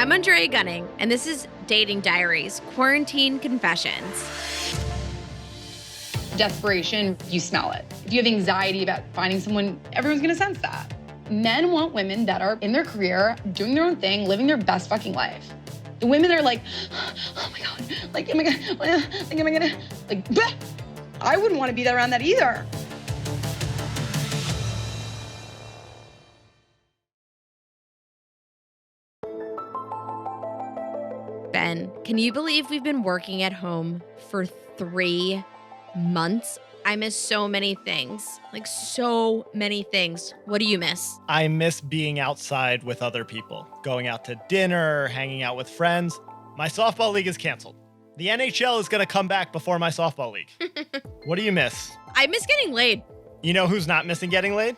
I'm Andrea Gunning, and this is Dating Diaries, Quarantine Confessions. Desperation, you smell it. If you have anxiety about finding someone, everyone's gonna sense that. Men want women that are in their career, doing their own thing, living their best fucking life. The women that are like, oh my God, like, am I gonna, like, bleh. I wouldn't wanna be around that either. Ben, can you believe we've been working at home for 3 months? I miss so many things, like so many things. What do you miss? I miss being outside with other people, going out to dinner, hanging out with friends. My softball league is canceled. The NHL is going to come back before my softball league. What do you miss? I miss getting laid. You know who's not missing getting laid?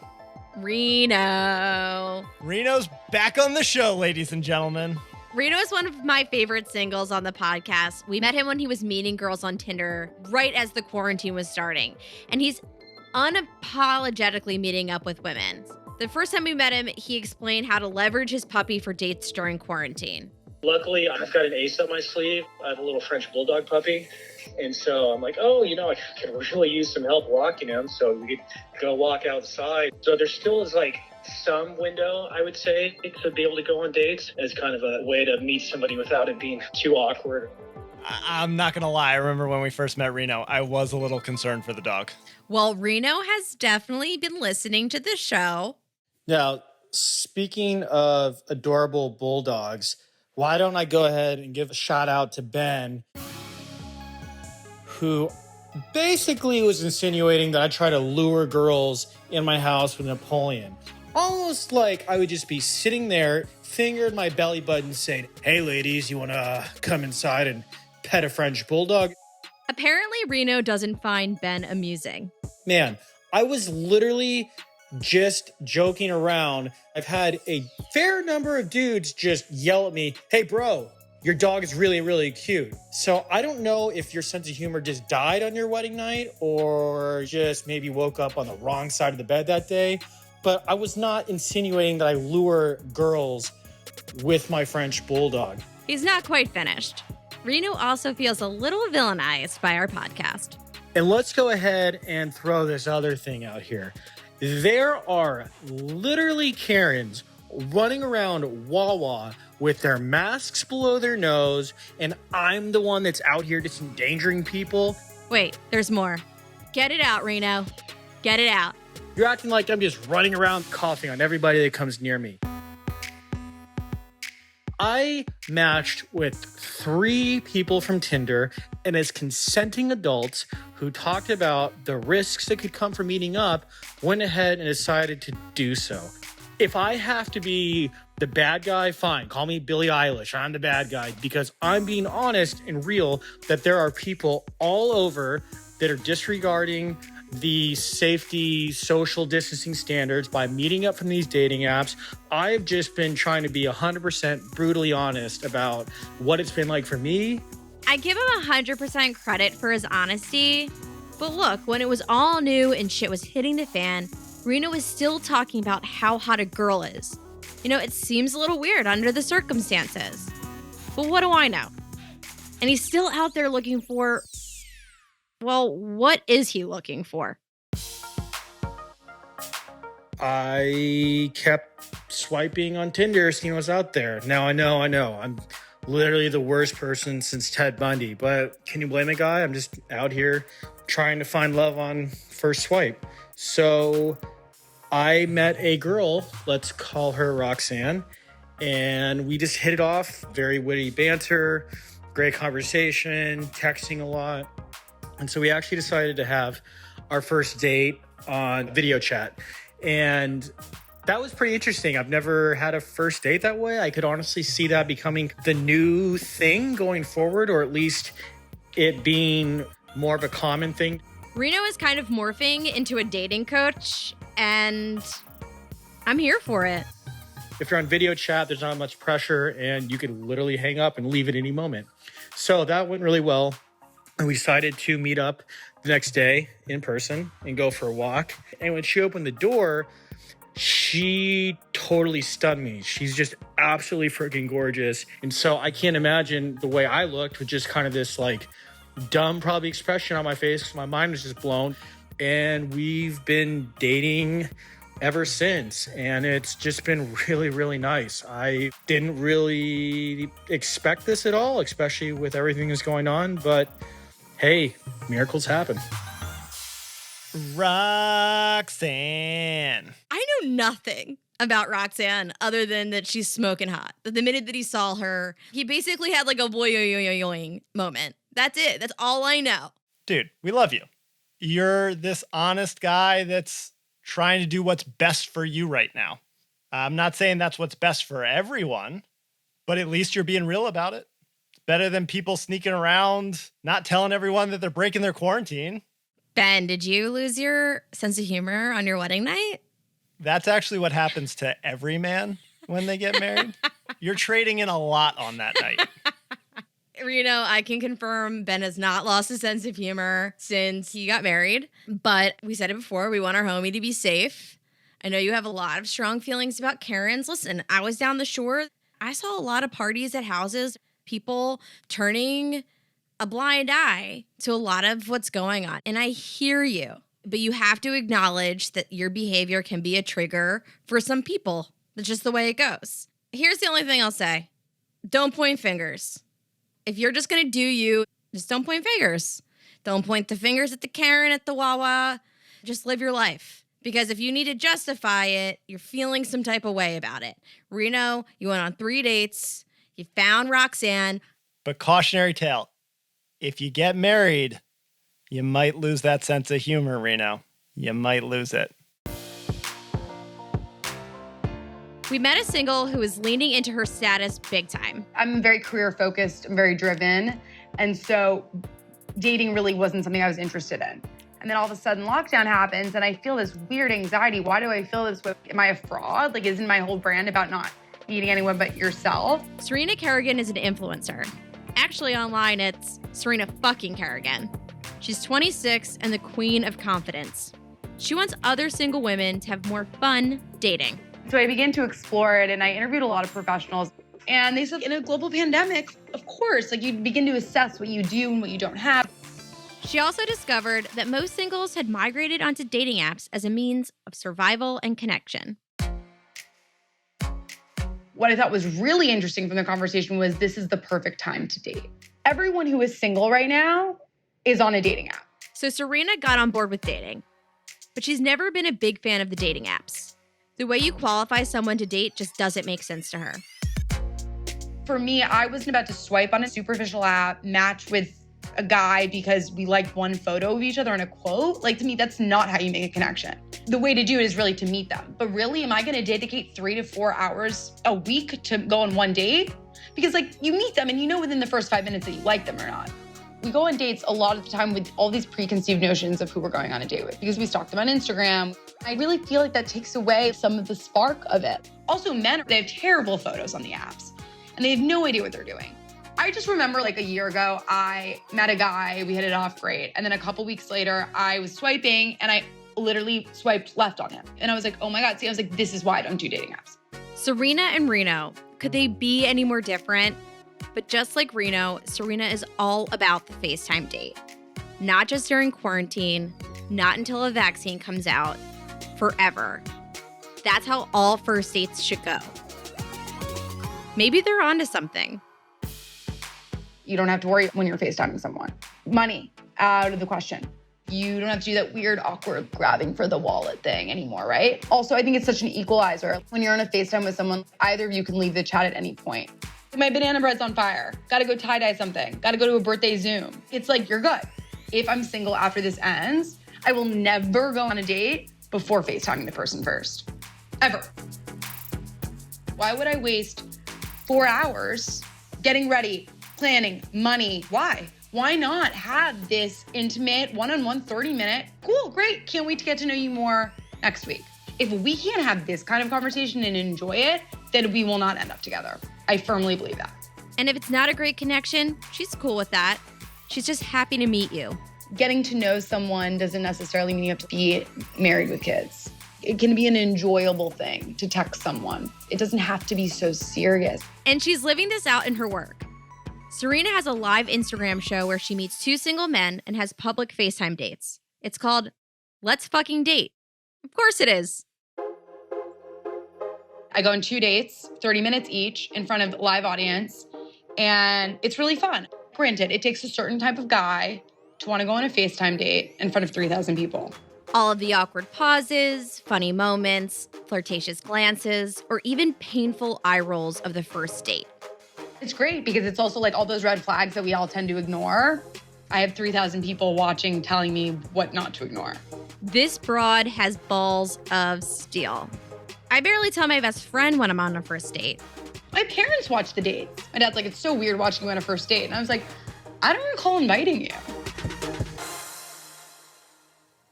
Reno. Reno's back on the show, ladies and gentlemen. Reno is one of my favorite singles on the podcast. We met him when he was meeting girls on Tinder right as the quarantine was starting. And he's unapologetically meeting up with women. The first time we met him, he explained how to leverage his puppy for dates during quarantine. Luckily, I've got an ace up my sleeve. I have a little French bulldog puppy. And so I'm like, oh, I could really use some help walking him. So we could go walk outside. So there still is like some window, I would say, to be able to go on dates as kind of a way to meet somebody without it being too awkward. I'm not going to lie. I remember when we first met Reno, I was a little concerned for the dog. Well, Reno has definitely been listening to the show. Now, speaking of adorable bulldogs, why don't I go ahead and give a shout out to Ben, who basically was insinuating that I try to lure girls in my house with Napoleon. Almost like I would just be sitting there, fingered my belly button, saying, hey, ladies, you want to come inside and pet a French bulldog? Apparently, Reno doesn't find Ben amusing. Man, I was literally just joking around. I've had a fair number of dudes just yell at me, hey, bro, your dog is really, really cute. So I don't know if your sense of humor just died on your wedding night or just maybe woke up on the wrong side of the bed that day. But I was not insinuating that I lure girls with my French bulldog. He's not quite finished. Reno also feels a little villainized by our podcast. And let's go ahead and throw this other thing out here. There are literally Karens running around Wawa with their masks below their nose, and I'm the one that's out here just endangering people. Wait, there's more. Get it out, Reno. Get it out. You're acting like I'm just running around coughing on everybody that comes near me. I matched with 3 people from Tinder, and as consenting adults who talked about the risks that could come from meeting up, went ahead and decided to do so. If I have to be the bad guy, fine. Call me Billie Eilish. I'm the bad guy because I'm being honest and real that there are people all over that are disregarding the safety, social distancing standards by meeting up from these dating apps. I've just been trying to be 100% brutally honest about what it's been like for me. I give him 100% credit for his honesty. But look, when it was all new and shit was hitting the fan, Reno was still talking about how hot a girl is. It seems a little weird under the circumstances. But what do I know? And he's still out there looking for... Well, what is he looking for? I kept swiping on Tinder, seeing what's out there. Now I know. I'm literally the worst person since Ted Bundy, but can you blame a guy? I'm just out here trying to find love on first swipe. So I met a girl, let's call her Roxanne, and we just hit it off. Very witty banter, great conversation, texting a lot. And so we actually decided to have our first date on video chat. And that was pretty interesting. I've never had a first date that way. I could honestly see that becoming the new thing going forward, or at least it being more of a common thing. Reno is kind of morphing into a dating coach, and I'm here for it. If you're on video chat, there's not much pressure, and you could literally hang up and leave at any moment. So that went really well. And we decided to meet up the next day in person and go for a walk. And when she opened the door, she she totally stunned me. She's just absolutely freaking gorgeous. And so I can't imagine the way I looked with just kind of this like dumb probably expression on my face because my mind was just blown. And we've been dating ever since. And it's just been really, really nice. I didn't really expect this at all, especially with everything that's going on. But hey, miracles happen. Roxanne. I know nothing about Roxanne other than that she's smoking hot. That the minute that he saw her, he basically had like a boing moment. That's it. That's all I know. Dude, we love you. You're this honest guy that's trying to do what's best for you right now. I'm not saying that's what's best for everyone, but at least you're being real about it. It's better than people sneaking around, not telling everyone that they're breaking their quarantine. Ben, did you lose your sense of humor on your wedding night? That's actually what happens to every man when they get married. You're trading in a lot on that night. Reno, I can confirm Ben has not lost his sense of humor since he got married. But we said it before, we want our homie to be safe. I know you have a lot of strong feelings about Karens. Listen, I was down the shore. I saw a lot of parties at houses, people turning a blind eye to a lot of what's going on. And I hear you, but you have to acknowledge that your behavior can be a trigger for some people. That's just the way it goes. Here's the only thing I'll say. Don't point fingers. If you're just going to do you, just don't point fingers. Don't point the fingers at the Karen at the Wawa. Just live your life. Because if you need to justify it, you're feeling some type of way about it. Reno, you went on 3 dates. You found Roxanne. But cautionary tale. If you get married, you might lose that sense of humor, Reno. You might lose it. We met a single who is leaning into her status big time. I'm very career focused, I'm very driven. And so dating really wasn't something I was interested in. And then all of a sudden lockdown happens and I feel this weird anxiety. Why do I feel this way? Am I a fraud? Like, isn't my whole brand about not meeting anyone but yourself? Serena Kerrigan is an influencer. Actually, online, it's Serena fucking Kerrigan. She's 26 and the queen of confidence. She wants other single women to have more fun dating. So I began to explore it and I interviewed a lot of professionals. And they said in a global pandemic, of course, like you begin to assess what you do and what you don't have. She also discovered that most singles had migrated onto dating apps as a means of survival and connection. What I thought was really interesting from the conversation was this is the perfect time to date. Everyone who is single right now is on a dating app. So Serena got on board with dating, but she's never been a big fan of the dating apps. The way you qualify someone to date just doesn't make sense to her. For me, I wasn't about to swipe on a superficial app, match with a guy because we liked one photo of each other and a quote. Like, to me, that's not how you make a connection. The way to do it is really to meet them. But really, am I going to dedicate 3 to 4 hours a week to go on one date? Because like you meet them and you know within the first 5 minutes that you like them or not. We go on dates a lot of the time with all these preconceived notions of who we're going on a date with because we stalk them on Instagram. I really feel like that takes away some of the spark of it. Also, men, they have terrible photos on the apps and they have no idea what they're doing. I just remember like a year ago, I met a guy, we hit it off great. And then a couple weeks later, I was swiping and I literally swiped left on him. And I was like, oh my God, see, I was like, this is why I don't do dating apps. Serena and Reno, could they be any more different? But just like Reno, Serena is all about the FaceTime date. Not just during quarantine, not until a vaccine comes out, forever. That's how all first dates should go. Maybe they're onto something. You don't have to worry when you're FaceTiming someone. Money, out of the question. You don't have to do that weird, awkward grabbing for the wallet thing anymore, right? Also, I think it's such an equalizer. When you're on a FaceTime with someone, either of you can leave the chat at any point. My banana bread's on fire. Gotta go tie-dye something. Gotta go to a birthday Zoom. It's like, you're good. If I'm single after this ends, I will never go on a date before FaceTiming the person first. Ever. Why would I waste 4 hours getting ready, planning, money? Why? Why not have this intimate one-on-one 30-minute, cool, great, can't wait to get to know you more next week. If we can't have this kind of conversation and enjoy it, then we will not end up together. I firmly believe that. And if it's not a great connection, she's cool with that. She's just happy to meet you. Getting to know someone doesn't necessarily mean you have to be married with kids. It can be an enjoyable thing to text someone. It doesn't have to be so serious. And she's living this out in her work. Serena has a live Instagram show where she meets 2 single men and has public FaceTime dates. It's called Let's Fucking Date. Of course it is. I go on 2 dates, 30 minutes each, in front of a live audience, and it's really fun. Granted, it takes a certain type of guy to want to go on a FaceTime date in front of 3,000 people. All of the awkward pauses, funny moments, flirtatious glances, or even painful eye rolls of the first date. It's great because it's also like all those red flags that we all tend to ignore. I have 3,000 people watching telling me what not to ignore. This broad has balls of steel. I barely tell my best friend when I'm on a first date. My parents watch the dates. My dad's like, it's so weird watching you on a first date. And I was like, I don't recall inviting you.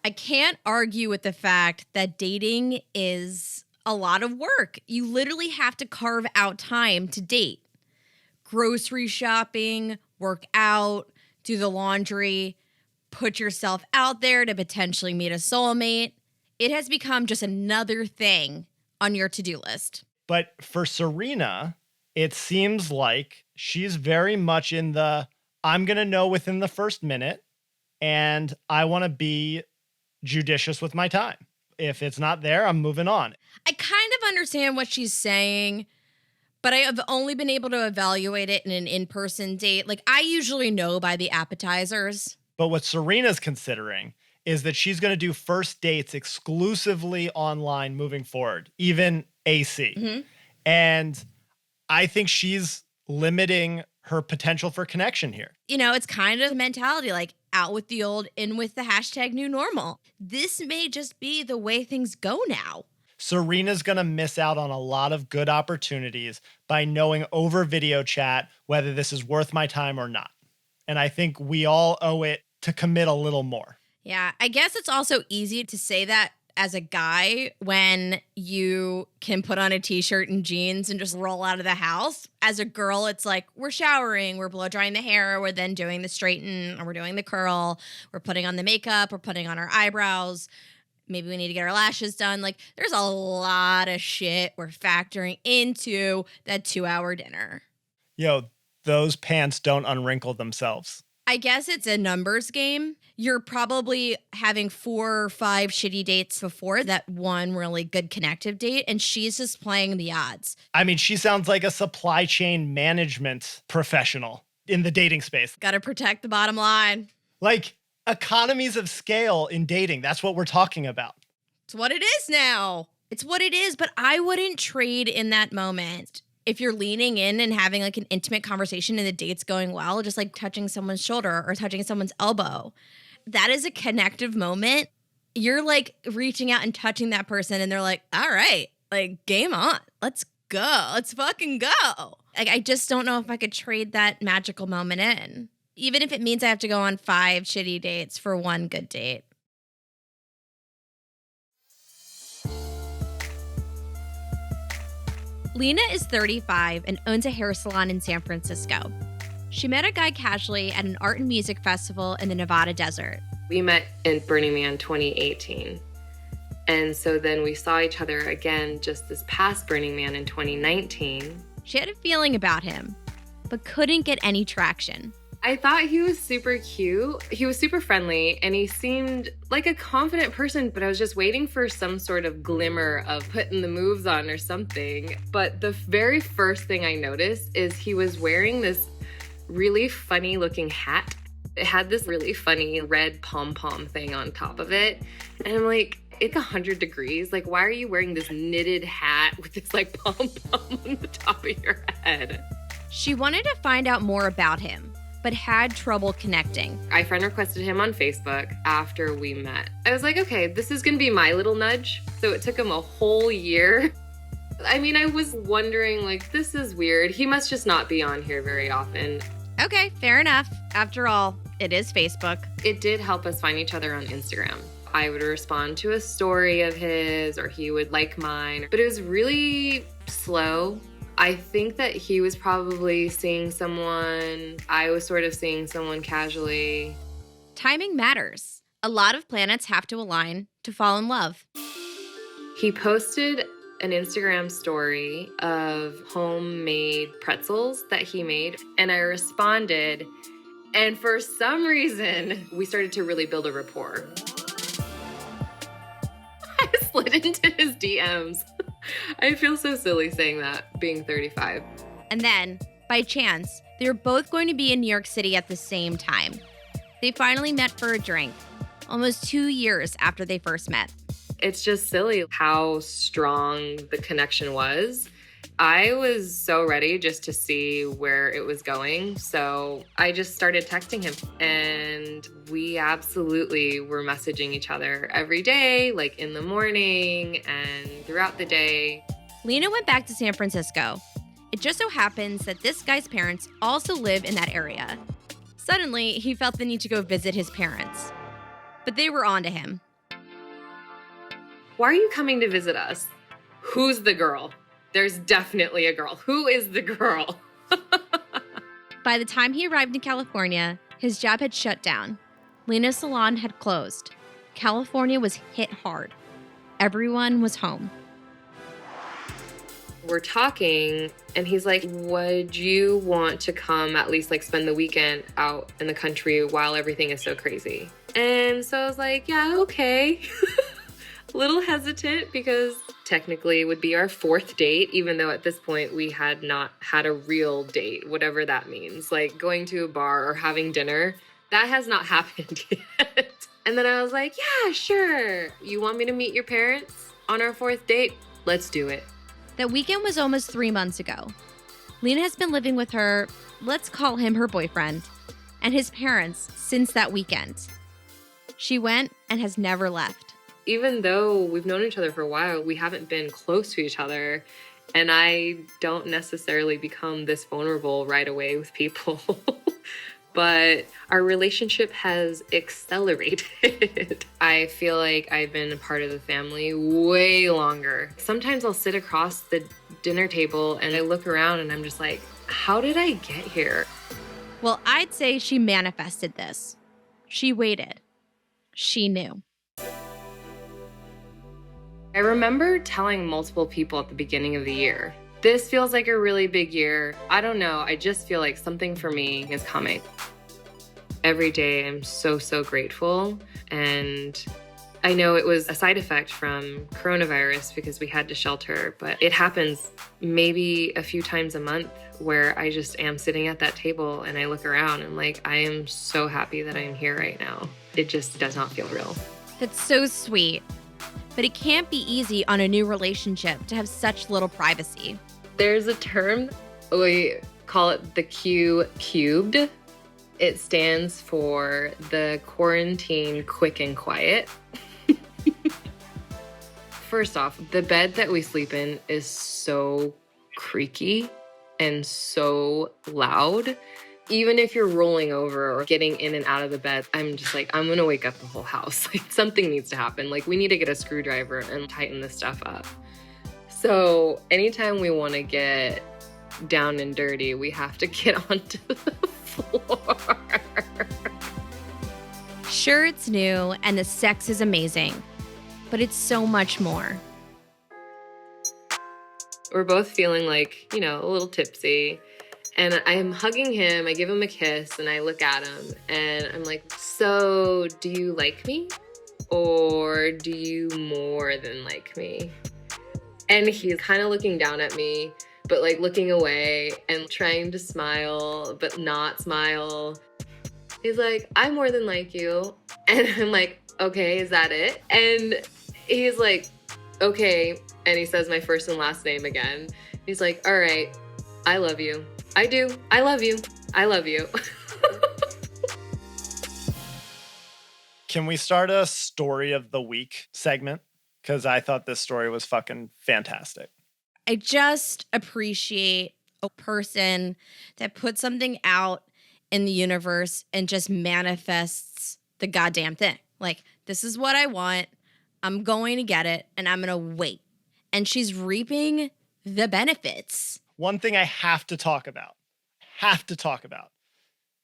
I can't argue with the fact that dating is a lot of work. You literally have to carve out time to date. Grocery shopping, work out, do the laundry, put yourself out there to potentially meet a soulmate. It has become just another thing on your to-do list. But for Serena, it seems like she's very much in the, I'm going to know within the first minute, and I want to be judicious with my time. If it's not there, I'm moving on. I kind of understand what she's saying, but I have only been able to evaluate it in an in-person date. Like, I usually know by the appetizers. But what Serena's considering is that she's going to do first dates exclusively online moving forward, even AC. Mm-hmm. And I think she's limiting her potential for connection here. You know, it's kind of a mentality like out with the old, in with the hashtag new normal. This may just be the way things go now. Serena's going to miss out on a lot of good opportunities by knowing over video chat whether this is worth my time or not. And I think we all owe it to commit a little more. Yeah, I guess it's also easy to say that as a guy when you can put on a t-shirt and jeans and just roll out of the house. As a girl, it's like we're showering, we're blow drying the hair, we're then doing the straighten, or we're doing the curl, we're putting on the makeup, we're putting on our eyebrows. Maybe we need to get our lashes done. Like, there's a lot of shit we're factoring into that 2-hour dinner. Yo, those pants don't unwrinkle themselves. I guess it's a numbers game. You're probably having 4 or 5 shitty dates before that one really good connective date, and she's just playing the odds. I mean, she sounds like a supply chain management professional in the dating space. Got to protect the bottom line. Like, economies of scale in dating. That's what we're talking about. It's what it is now. It's what it is, but I wouldn't trade in that moment. If you're leaning in and having like an intimate conversation and the date's going well, just like touching someone's shoulder or touching someone's elbow, that is a connective moment. You're like reaching out and touching that person and they're like, all right, like game on. Let's go. Let's fucking go. Like, I just don't know if I could trade that magical moment in, even if it means I have to go on 5 shitty dates for 1 good date. Lena is 35 and owns a hair salon in San Francisco. She met a guy casually at an art and music festival in the Nevada desert. We met in Burning Man 2018. And so then we saw each other again just this past Burning Man in 2019. She had a feeling about him, but couldn't get any traction. I thought he was super cute. He was super friendly and he seemed like a confident person, but I was just waiting for some sort of glimmer of putting the moves on or something. But the very first thing I noticed is he was wearing this really funny looking hat. It had this really funny red pom-pom thing on top of it. And I'm like, it's 100 degrees. Like, why are you wearing this knitted hat with this like pom-pom on the top of your head? She wanted to find out more about him, but had trouble connecting. I friend requested him on Facebook after we met. I was like, okay, this is gonna be my little nudge. So it took him a whole year. I mean, I was wondering, like, this is weird. He must just not be on here very often. Okay, fair enough. After all, it is Facebook. It did help us find each other on Instagram. I would respond to a story of his or he would like mine, but it was really slow. I think that he was probably seeing someone. I was sort of seeing someone casually. Timing matters. A lot of planets have to align to fall in love. He posted an Instagram story of homemade pretzels that he made, and I responded, and for some reason, we started to really build a rapport. I slid into his DMs. I feel so silly saying that, being 35. And then, by chance, they were both going to be in New York City at the same time. They finally met for a drink, almost 2 years after they first met. It's just silly how strong the connection was. I was so ready just to see where it was going. So I just started texting him, and we absolutely were messaging each other every day, like in the morning and throughout the day. Lena went back to San Francisco. It just so happens that this guy's parents also live in that area. Suddenly, he felt the need to go visit his parents. But they were on to him. Why are you coming to visit us? Who's the girl? There's definitely a girl. Who is the girl? By the time he arrived in California, his job had shut down. Lena's salon had closed. California was hit hard. Everyone was home. We're talking, and he's like, would you want to come at least like spend the weekend out in the country while everything is so crazy? And so I was like, yeah, okay. A little hesitant because technically it would be our fourth date, even though at this point we had not had a real date, whatever that means. Like going to a bar or having dinner, that has not happened yet. And then I was like, yeah, sure. You want me to meet your parents on our fourth date? Let's do it. That weekend was almost 3 months ago. Lena has been living with her, let's call him her boyfriend, and his parents since that weekend. She went and has never left. Even though we've known each other for a while, we haven't been close to each other. And I don't necessarily become this vulnerable right away with people. But our relationship has accelerated. I feel like I've been a part of the family way longer. Sometimes I'll sit across the dinner table and I look around and I'm just like, how did I get here? Well, I'd say she manifested this. She waited. She knew. I remember telling multiple people at the beginning of the year, this feels like a really big year. I don't know. I just feel like something for me is coming. Every day I'm so grateful. And I know it was a side effect from coronavirus because we had to shelter, but it happens maybe a few times a month where I just am sitting at that table and I look around and like, I am so happy that I'm here right now. It just does not feel real. That's so sweet. But it can't be easy on a new relationship to have such little privacy. There's a term, we call it the Q cubed. It stands for the quarantine quick and quiet. First off, the bed that we sleep in is so creaky and so loud. Even if you're rolling over or getting in and out of the bed, I'm just like, I'm gonna wake up the whole house. Like something needs to happen. Like we need to get a screwdriver and tighten this stuff up. So anytime we wanna get down and dirty, we have to get onto the floor. Sure, it's new and the sex is amazing, but it's so much more. We're both feeling like, a little tipsy. And I'm hugging him, I give him a kiss, and I look at him, and I'm like, so do you like me? Or do you more than like me? And he's kind of looking down at me, but like looking away and trying to smile, but not smile. He's like, I more than like you. And I'm like, okay, is that it? And he's like, okay. And he says my first and last name again. He's like, all right, I love you. I do. I love you. I love you. Can we start a story of the week segment? Because I thought this story was fucking fantastic. I just appreciate a person that puts something out in the universe and just manifests the goddamn thing. Like, this is what I want. I'm going to get it, and I'm going to wait. And she's reaping the benefits. One thing I have to talk about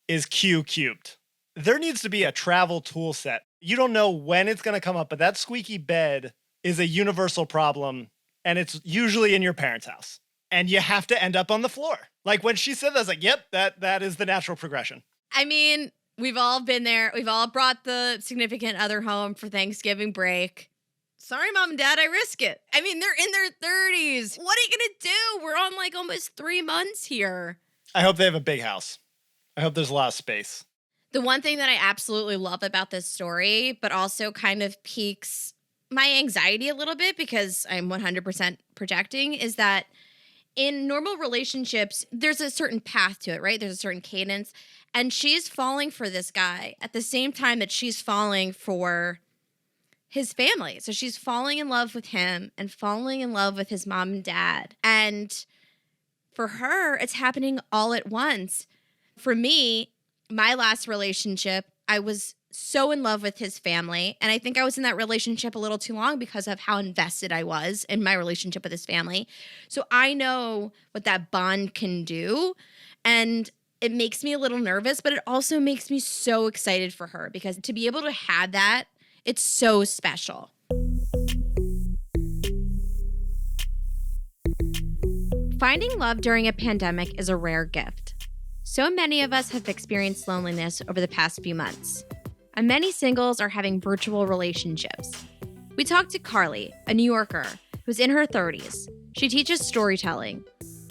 is Q cubed. There needs to be a travel tool set. You don't know when it's going to come up, but that squeaky bed is a universal problem, and it's usually in your parents' house. And you have to end up on the floor. Like when she said that, I was like, yep, that is the natural progression. I mean, we've all been there. We've all brought the significant other home for Thanksgiving break. Sorry, Mom and Dad, I risk it. I mean, they're in their 30s. What are you going to do? We're on like almost 3 months here. I hope they have a big house. I hope there's a lot of space. The one thing that I absolutely love about this story, but also kind of piques my anxiety a little bit because I'm 100% projecting, is that in normal relationships, there's a certain path to it, right? There's a certain cadence. And she's falling for this guy at the same time that she's falling for his family. So she's falling in love with him and falling in love with his mom and dad. And for her, it's happening all at once. For me, my last relationship, I was so in love with his family. And I think I was in that relationship a little too long because of how invested I was in my relationship with his family. So I know what that bond can do. And it makes me a little nervous, but it also makes me so excited for her because to be able to have that, it's so special. Finding love during a pandemic is a rare gift. So many of us have experienced loneliness over the past few months, and many singles are having virtual relationships. We talked to Carly, a New Yorker who's in her 30s. She teaches storytelling.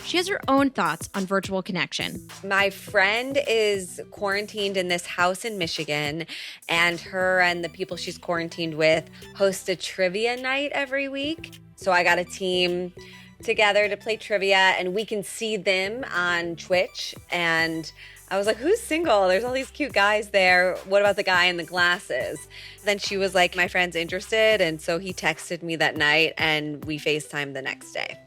She has her own thoughts on virtual connection. My friend is quarantined in this house in Michigan, and her and the people she's quarantined with host a trivia night every week. So I got a team together to play trivia, and we can see them on Twitch. And I was like, who's single? There's all these cute guys there. What about the guy in the glasses? Then she was like, my friend's interested. And so he texted me that night, and we FaceTimed the next day.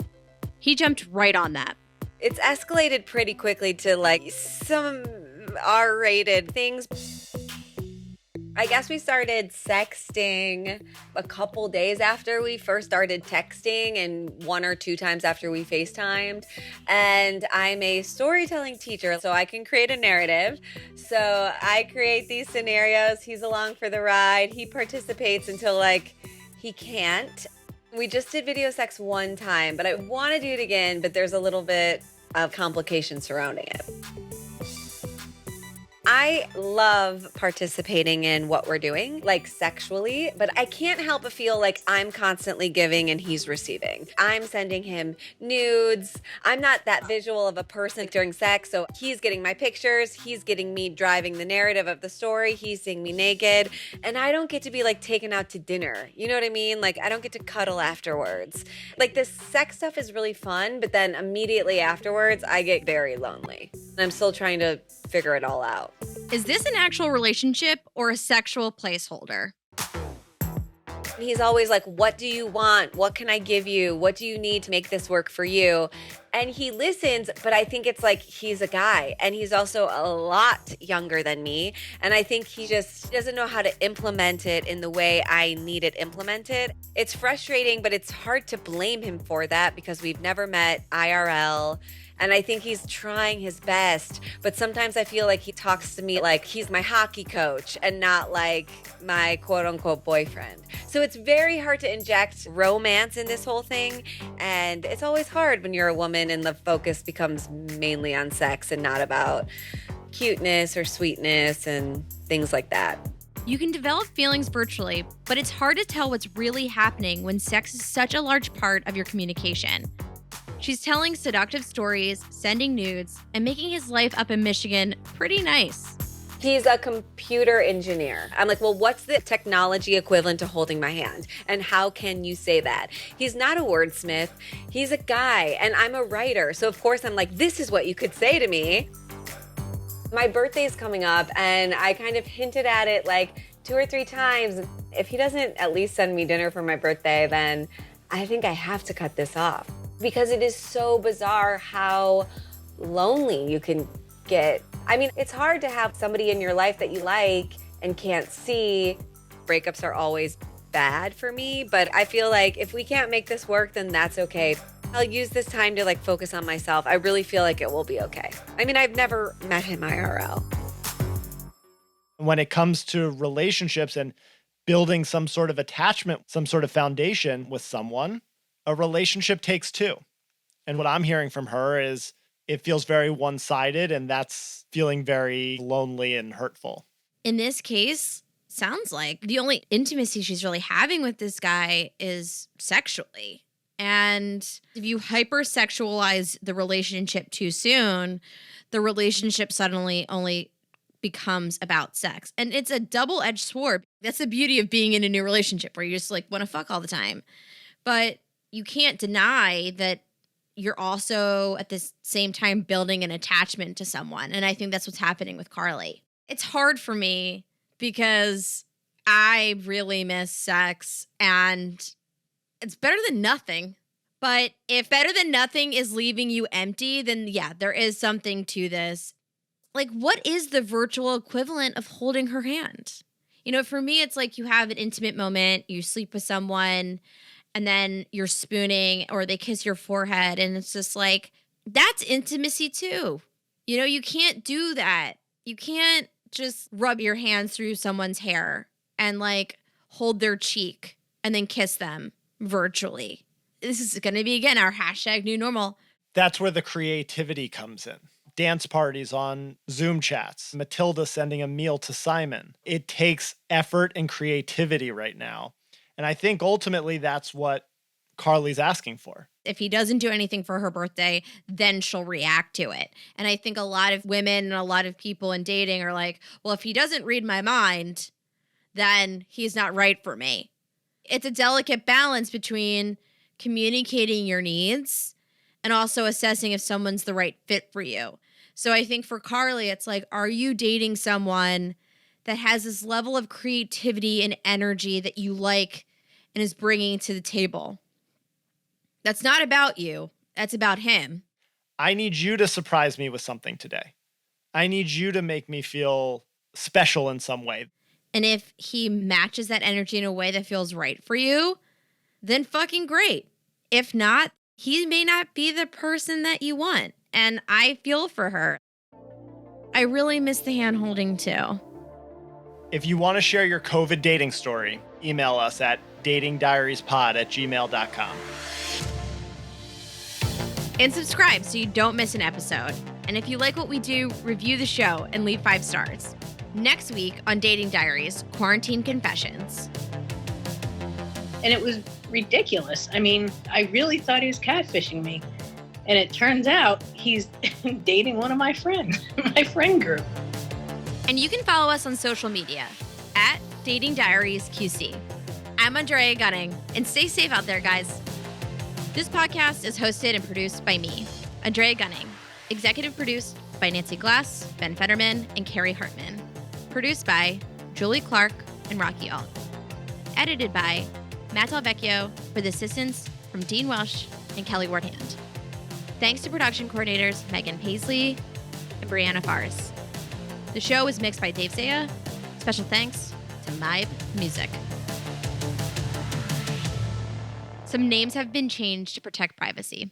He jumped right on that. It's escalated pretty quickly to like some R-rated things. I guess we started sexting a couple days after we first started texting and 1 or 2 times after we FaceTimed. And I'm a storytelling teacher, so I can create a narrative. So I create these scenarios. He's along for the ride. He participates until like he can't. We just did video sex 1 time, but I want to do it again, but there's a little bit of complication surrounding it. I love participating in what we're doing, like sexually, but I can't help but feel like I'm constantly giving and he's receiving. I'm sending him nudes. I'm not that visual of a person during sex, so he's getting my pictures. He's getting me driving the narrative of the story. He's seeing me naked, and I don't get to be like taken out to dinner. You know what I mean? Like I don't get to cuddle afterwards. Like this sex stuff is really fun, but then immediately afterwards, I get very lonely. I'm still trying to figure it all out. Is this an actual relationship or a sexual placeholder? He's always like, what do you want? What can I give you? What do you need to make this work for you? And he listens, but I think it's like he's a guy and he's also a lot younger than me. And I think he just doesn't know how to implement it in the way I need it implemented. It's frustrating, but it's hard to blame him for that because we've never met IRL. And I think he's trying his best, but sometimes I feel like he talks to me like he's my hockey coach and not like my quote unquote boyfriend. So it's very hard to inject romance in this whole thing. And it's always hard when you're a woman and the focus becomes mainly on sex and not about cuteness or sweetness and things like that. You can develop feelings virtually, but it's hard to tell what's really happening when sex is such a large part of your communication. She's telling seductive stories, sending nudes, and making his life up in Michigan pretty nice. He's a computer engineer. I'm like, well, what's the technology equivalent to holding my hand? And how can you say that? He's not a wordsmith. He's a guy, and I'm a writer. So of course I'm like, this is what you could say to me. My birthday's coming up, and I kind of hinted at it like 2 or 3 times. If he doesn't at least send me dinner for my birthday, then I think I have to cut this off. Because it is so bizarre how lonely you can get. I mean, it's hard to have somebody in your life that you like and can't see. Breakups are always bad for me, but I feel like if we can't make this work, then that's okay. I'll use this time to like focus on myself. I really feel like it will be okay. I mean, I've never met him IRL. When it comes to relationships and building some sort of attachment, some sort of foundation with someone, a relationship takes two. And what I'm hearing from her is it feels very one-sided, and that's feeling very lonely and hurtful. In this case, sounds like the only intimacy she's really having with this guy is sexually. And if you hypersexualize the relationship too soon, the relationship suddenly only becomes about sex. And it's a double-edged sword. That's the beauty of being in a new relationship where you just like want to fuck all the time. But you can't deny that you're also at the same time building an attachment to someone. And I think that's what's happening with Carly. It's hard for me because I really miss sex and it's better than nothing. But if better than nothing is leaving you empty, then yeah, there is something to this. Like, what is the virtual equivalent of holding her hand? You know, for me, it's like you have an intimate moment, you sleep with someone, and then you're spooning or they kiss your forehead. And it's just like, that's intimacy too. You know, you can't do that. You can't just rub your hands through someone's hair and like hold their cheek and then kiss them virtually. This is going to be, again, our hashtag new normal. That's where the creativity comes in. Dance parties on Zoom chats, Matilda sending a meal to Simon. It takes effort and creativity right now. And I think ultimately that's what Carly's asking for. If he doesn't do anything for her birthday, then she'll react to it. And I think a lot of women and a lot of people in dating are like, well, if he doesn't read my mind, then he's not right for me. It's a delicate balance between communicating your needs and also assessing if someone's the right fit for you. So I think for Carly, it's like, are you dating someone that has this level of creativity and energy that you like and is bringing to the table? That's not about you. That's about him. I need you to surprise me with something today. I need you to make me feel special in some way. And if he matches that energy in a way that feels right for you, then fucking great. If not, he may not be the person that you want. And I feel for her. I really miss the hand holding too. If you want to share your COVID dating story, email us at datingdiariespod@gmail.com. And subscribe so you don't miss an episode. And if you like what we do, review the show and leave 5 stars. Next week on Dating Diaries, Quarantine Confessions. And it was ridiculous. I mean, I really thought he was catfishing me. And it turns out he's dating one of my friends, my friend group. And you can follow us on social media at Dating Diaries QC. I'm Andrea Gunning, and stay safe out there, guys. This podcast is hosted and produced by me, Andrea Gunning. Executive produced by Nancy Glass, Ben Fetterman, and Carrie Hartman. Produced by Julie Clark and Rocky Alt. Edited by Matt Alvecchio with assistance from Dean Welsh and Kelly Wardhand. Thanks to production coordinators Megan Paisley and Brianna Faris. The show is mixed by Dave Zaya. Special thanks to Mybe Music. Some names have been changed to protect privacy.